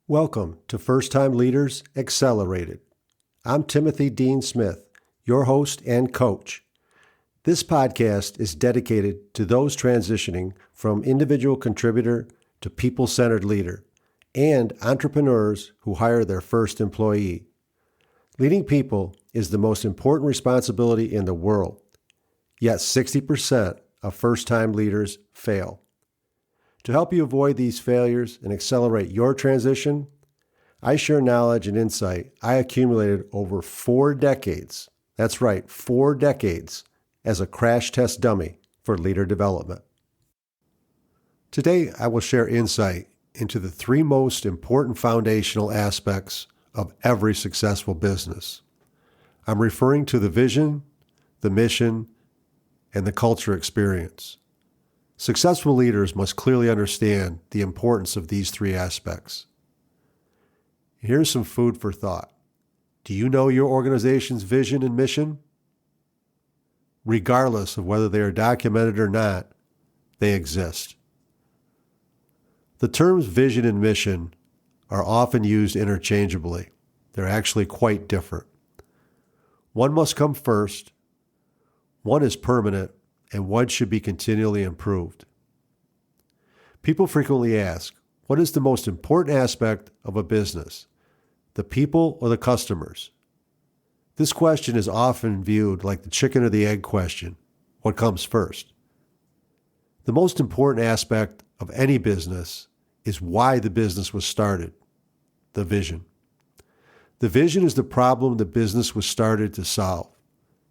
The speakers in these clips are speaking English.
Welcome to First Time Leaders Accelerated. I'm Timothy Dean Smith, your host and coach. This podcast is dedicated to those transitioning from individual contributor to people-centered leader and entrepreneurs who hire their first employee. Leading people is the most important responsibility in the world, yet 60% of first-time leaders fail. To help you avoid these failures and accelerate your transition, I share knowledge and insight I accumulated over 4 decades. That's right, 4 decades as a crash test dummy for leader development. Today, I will share insight into the 3 most important foundational aspects of every successful business. I'm referring to the vision, the mission, and the culture experience. Successful leaders must clearly understand the importance of these 3 aspects. Here's some food for thought. Do you know your organization's vision and mission? Regardless of whether they are documented or not, they exist. The terms vision and mission are often used interchangeably. They're actually quite different. One must come first, one is permanent, and one should be continually improved. People frequently ask, what is the most important aspect of a business? The people or the customers? This question is often viewed like the chicken or the egg question. What comes first? The most important aspect of any business is why the business was started, the vision. The vision is the problem the business was started to solve,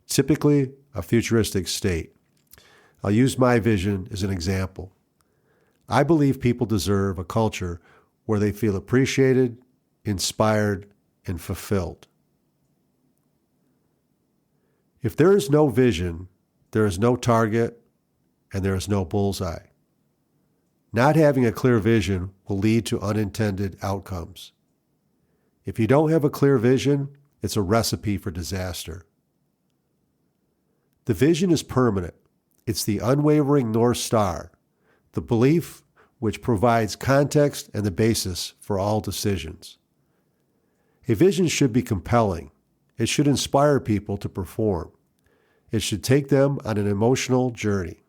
typically a futuristic state. I'll use my vision as an example. I believe people deserve a culture where they feel appreciated, inspired, and fulfilled. If there is no vision, there is no target, and there is no bullseye. Not having a clear vision will lead to unintended outcomes. If you don't have a clear vision, it's a recipe for disaster. The vision is permanent. It's the unwavering North Star, the belief which provides context and the basis for all decisions. A vision should be compelling. It should inspire people to perform. It should take them on an emotional journey.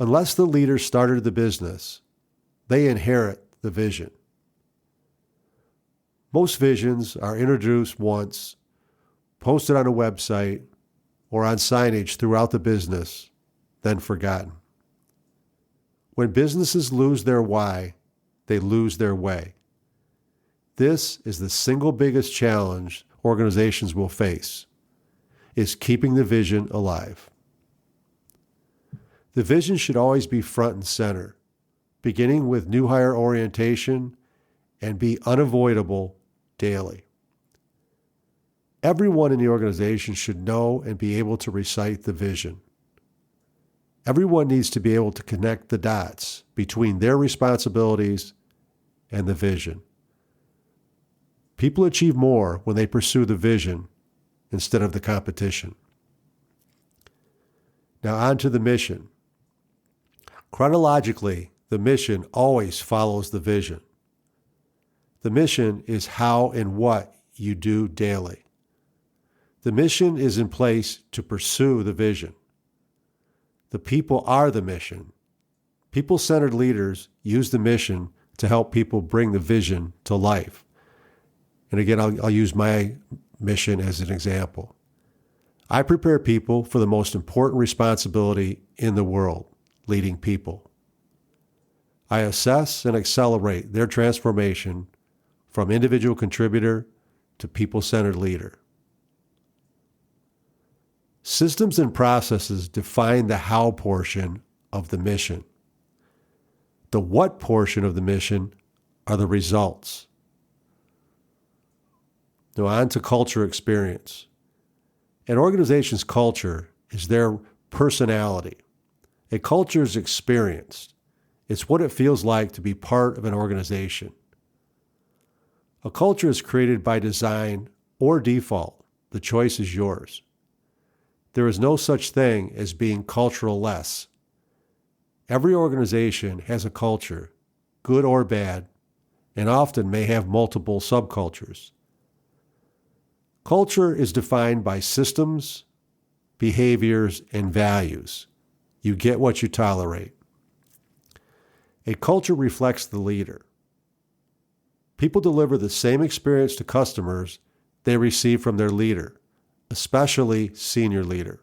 Unless the leader started the business, they inherit the vision. Most visions are introduced once, posted on a website, or on signage throughout the business, then forgotten. When businesses lose their why, they lose their way. This is the single biggest challenge organizations will face, is keeping the vision alive. The vision should always be front and center, beginning with new hire orientation and be unavoidable daily. Everyone in the organization should know and be able to recite the vision. Everyone needs to be able to connect the dots between their responsibilities and the vision. People achieve more when they pursue the vision instead of the competition. Now on to the mission. Chronologically, the mission always follows the vision. The mission is how and what you do daily. The mission is in place to pursue the vision. The people are the mission. People-centered leaders use the mission to help people bring the vision to life. And again, I'll use my mission as an example. I prepare people for the most important responsibility in the world, leading people. I assess and accelerate their transformation from individual contributor to people-centered leader. Systems and processes define the how portion of the mission. The what portion of the mission are the results. Now on to culture experience. An organization's culture is their personality. A culture is experienced. It's what it feels like to be part of an organization. A culture is created by design or default. The choice is yours. There is no such thing as being cultural-less. Every organization has a culture, good or bad, and often may have multiple subcultures. Culture is defined by systems, behaviors, and values. You get what you tolerate. A culture reflects the leader. People deliver the same experience to customers they receive from their leader, especially senior leader.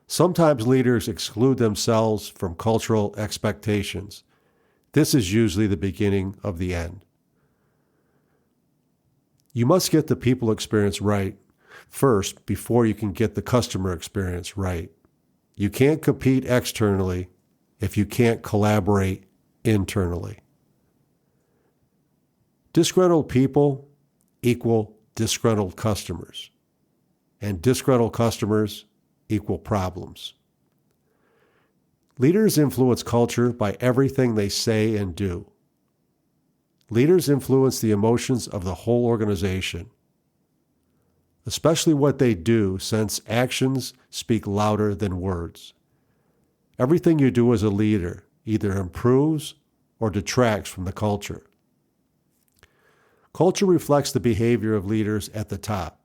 Sometimes leaders exclude themselves from cultural expectations. This is usually the beginning of the end. You must get the people experience right first before you can get the customer experience right. You can't compete externally if you can't collaborate internally. Disgruntled people equal disgruntled customers, and disgruntled customers equal problems. Leaders influence culture by everything they say and do. Leaders influence the emotions of the whole organization, especially what they do, since actions speak louder than words. Everything you do as a leader either improves or detracts from the culture. Culture reflects the behavior of leaders at the top.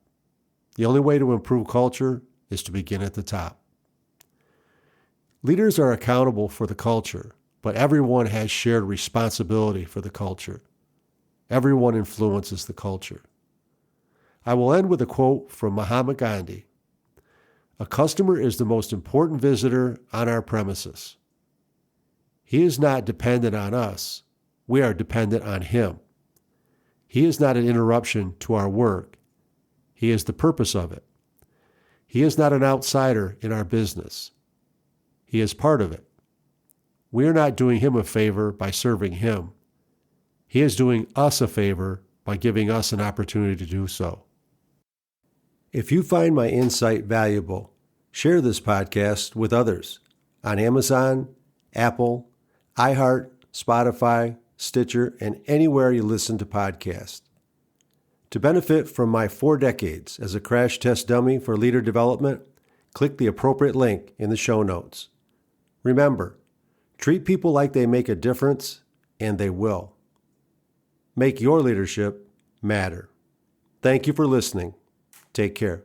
The only way to improve culture is to begin at the top. Leaders are accountable for the culture, but everyone has shared responsibility for the culture. Everyone influences the culture. I will end with a quote from Mahatma Gandhi. "A customer is the most important visitor on our premises. He is not dependent on us. We are dependent on him. He is not an interruption to our work. He is the purpose of it. He is not an outsider in our business. He is part of it. We are not doing him a favor by serving him. He is doing us a favor by giving us an opportunity to do so." If you find my insight valuable, share this podcast with others on Amazon, Apple, iHeart, Spotify, Stitcher, and anywhere you listen to podcasts. To benefit from my 4 decades as a crash test dummy for leader development, click the appropriate link in the show notes. Remember, treat people like they make a difference, and they will. Make your leadership matter. Thank you for listening. Take care.